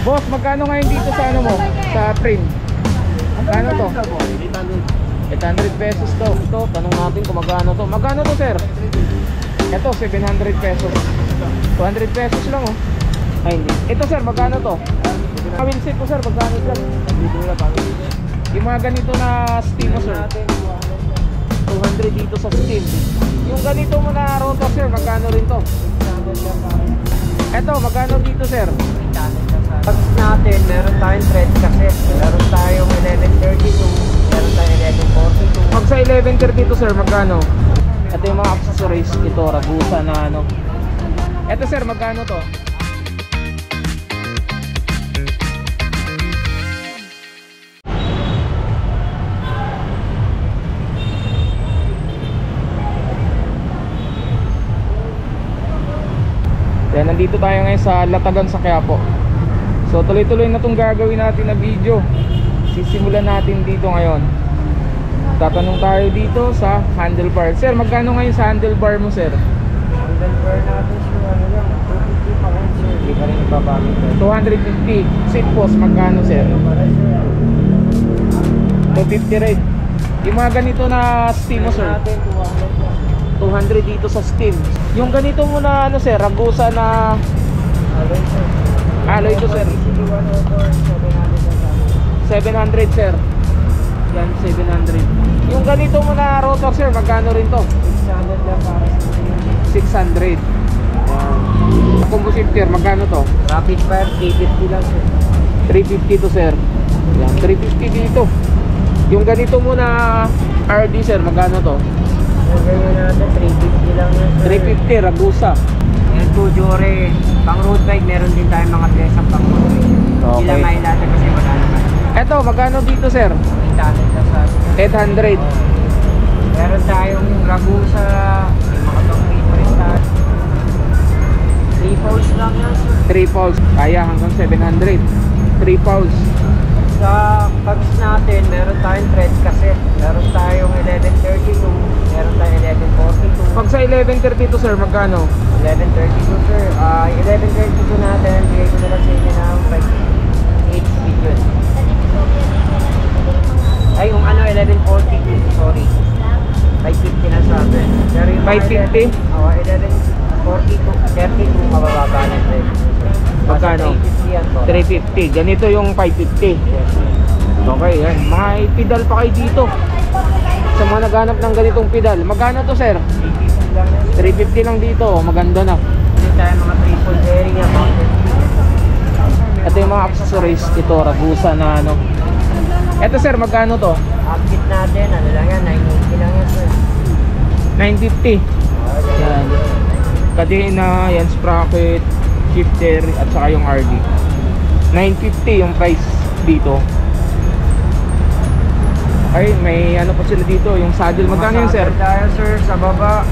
Boss, magkano ngayon dito sa ano mo? Sa frame? Ano to? 800 pesos to. Ito, tanong natin kung magkano to. Magkano to, sir? Ito, 700 pesos. 200 pesos lang, oh. Ay, hindi. Ito, sir, magkano to? Winset ko, sir, magkano sir? Yung mga ganito na steam mo, sir, 200 dito sa steam. Yung ganito mo na rotor, sir, magkano rin to? Ito, magkano dito, sir? Pag natin, meron tayong thread cassette, meron tayong 1132, meron tayong 1142. Pag sa 1132, sir, magkano? Ito yung mga accessories, ito, ragusa na ano. Ito, sir, magkano to? Yan, nandito tayo ngayon sa Latagan sa Quiapo. So tuloy-tuloy na itong gagawin natin na video. Sisimulan natin dito ngayon. Tatanong tayo dito sa handlebar. Sir, magkano ngayon sa handlebar mo, sir? Handlebar natin sir, ano lang, 250 pa rin sir. Hindi pa rin ibabago. 250. Seat post, magkano, sir? 250 rin. Yung mga ganito na steam mo, sir? 200 dito sa steam. Yung ganito mo na ano, sir, ragusa na alloy to, sir. 700, sir. Yan, 700. Yung ganito mo na rotor, sir, magkano rin to? 600 lang para sa 600. Yan. Combo shifter, magkano to? rapid fire, 350 lang sir. 350 to, sir. Yan, 350 dito. Yung ganito mo na RD, sir, magkano to? Yung ganyan natin, 350 lang yan sir. 350, ragusa. Yan po, Jore. Pang road bike, meron din tayong mga pyesang pang road bike. Okay. Ilang mile natin kasi wala naman. Eto, magkano dito, sir? 800 lang sa 800. meron tayong ragusa, yung mga pang favorite tayo. 3 poles lang yan sir. 3 poles. Kaya hanggang 700. 3 poles. Sa tags natin, meron tayong thread cassette, meron tayong 1132, meron tayong 1142. Pag sa 1132, sir, magkano? 1132 sir, 1132 natin, bigay ko na lang sa inyo ng 5 speed yun. Ay, yung ano, 1142, sorry. 550 na sa atin. Pero yung 550? Oo, 1142, 32, mabababa na rin. Magkano? 350 yan to. 350. Ganito yung 550. Yes. Okay, yan. Mga pedal pa kayo dito. Sa mga naghanap ng ganitong pedal. Magkano to, sir? 350 lang yan. 350 lang dito. Maganda na. Hindi tayo mga triple bearing yan. Ito yung mga accessories. Ito, ragusa na ano. Ito, sir, magkano to? Upkit natin, ano lang yan, 980 lang yan sir. 950. Yan. Kadena, yan, sprocket, shifter, at saka yung RD. 950 yung price dito. Ay, may ano pa sila dito, yung saddle. Magkano yun, sir? Tayo sir, sa baba,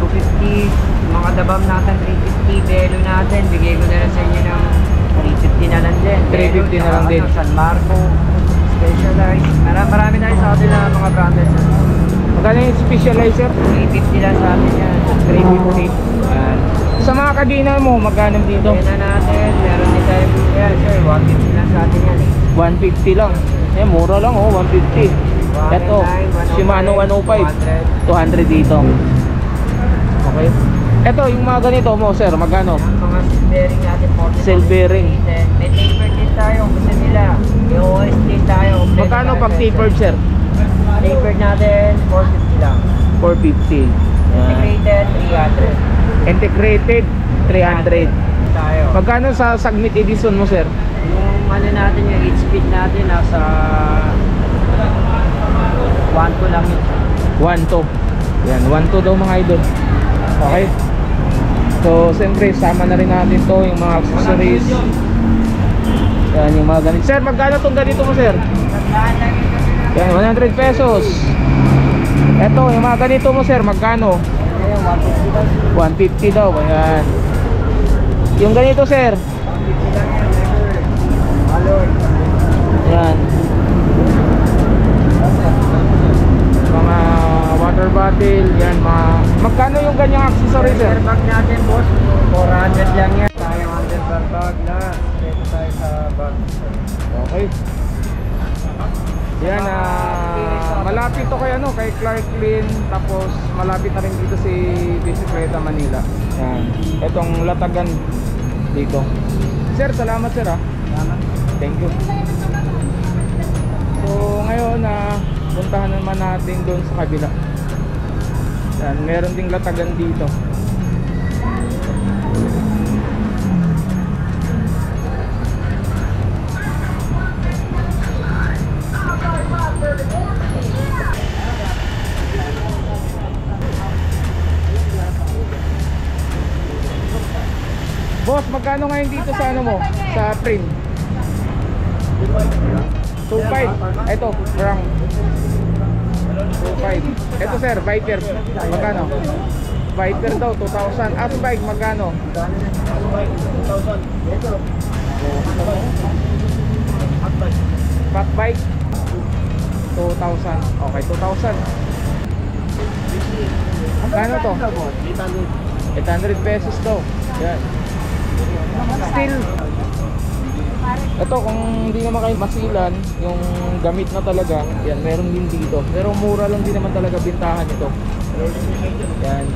250. Mga dabam natin, 350. Belo natin, bigay ko na lang sa inyo ng 350 na lang din. 350 na lang din. San Marco, Specialized. Marami tayo sa atin na mga branded sir. Magkano yung specializer? 350 lang sa atin yan. 350. Yan. Sa mga kadena mo, magkano dito? Kaya na natin, meron din tayo. Kaya sir, 150 lang sa atin yan eh. 150 lang. Eh, mura lang, oh, 150. Ito, Shimano 105. 200 dito. Okay. Ito, yung mga ganito mo, sir, magkano? Ang mga seat bearing natin, 40. Cell bearing. May tapered din tayo, gusto nila. May OS din tayo. Magkano pag tapered, sir? Tapered natin, 450 lang. 450. Yan. Integrated, 300. Integrated, 300. Tayo. Magkano sa Sagmit Edison mo, sir? Yung ano natin, yung reach speed natin, nasa 1.2 lang yun. 1.2. Yan, 1.2 daw mga idol. Okay. So, siyempre, sama na rin natin to, yung mga accessories. Yan, yung mga ganito. Sir, magkano tong ganito mo, sir? Yan, 100 pesos. Ito, yung mga ganito mo, sir, magkano? 150 daw. Ayan. Yung ganito, sir? Yan. Mga water bottle, yan, magkano yung ganyang accessory, sir? Bag natin, boss, 400 lang yan. Tayo 100 per bag na. Dito tayo sa Okay. Yan, malapit to kay ano, kay Clark Lynn, tapos malapit na rin dito si Bicicleta Manila. Yan. Etong latagan dito. Sir, salamat sir ah. Thank you. So ngayon puntahan naman natin doon sa kabila. Yan, meron ding latagan dito. Boss, magkano ngayon dito sa ano mo? Sa Prim? 2.5. Ito, frank. 2.5. Ito sir, Viper. Magkano? Viper daw, 2,000. Asbike, magkano? 2,000. Fatbike? 2,000. Okay, 2,000. Magkano to? 800 pesos daw. Yan. Still, ito kung hindi naman kayo masilan yung gamit na talaga, yan, meron din dito, pero mura lang din naman talaga bintahan ito. Yan,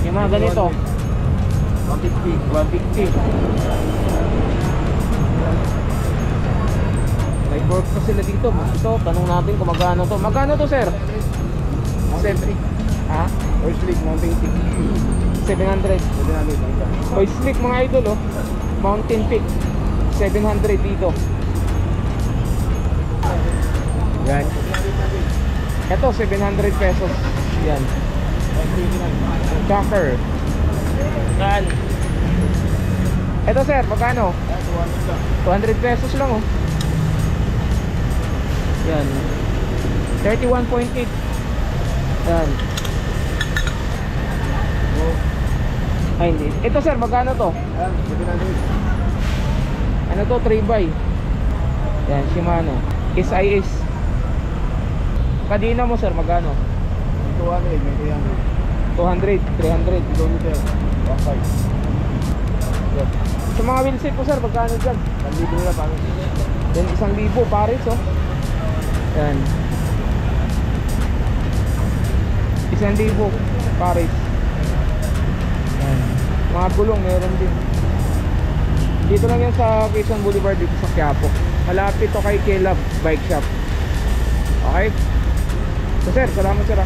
yung mga ganito 150. May work pa sila dito. Ito, tanong natin kung magkano to. Magkano to sir? 700. Ha? Oil slick, mountain peak. 700. Oil slick mga idol oh. Mountain Peak 700 dito. Yan. Ito 700 pesos. Yan. Chopper. Yan. Ito sir, magkano? 200 pesos lang oh. Yan. 31.8. Yan. Ay hindi. Ito sir, magkano to? Ano to? 3x. Yan, Shimano SIS. Kadina mo sir, magkano? 200, 300 kilometer. Sa mga wheelset po sir, magkano dyan? 1,000 nila pang. Yan, 1,000 pares oh. Yan, 1,000 pares. Yan. Mga gulong meron din. Dito lang yan sa Quezon Boulevard, dito sa Quiapo. Malapit to kay K-Love Bike Shop. Okay? So sir, salamat sir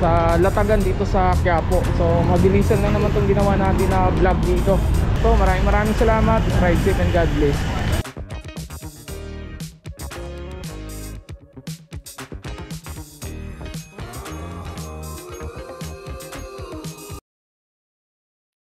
sa latagan dito sa Quiapo. So mabilisan lang naman itong ginawa natin na vlog dito. So maraming salamat. Ride safe and God bless.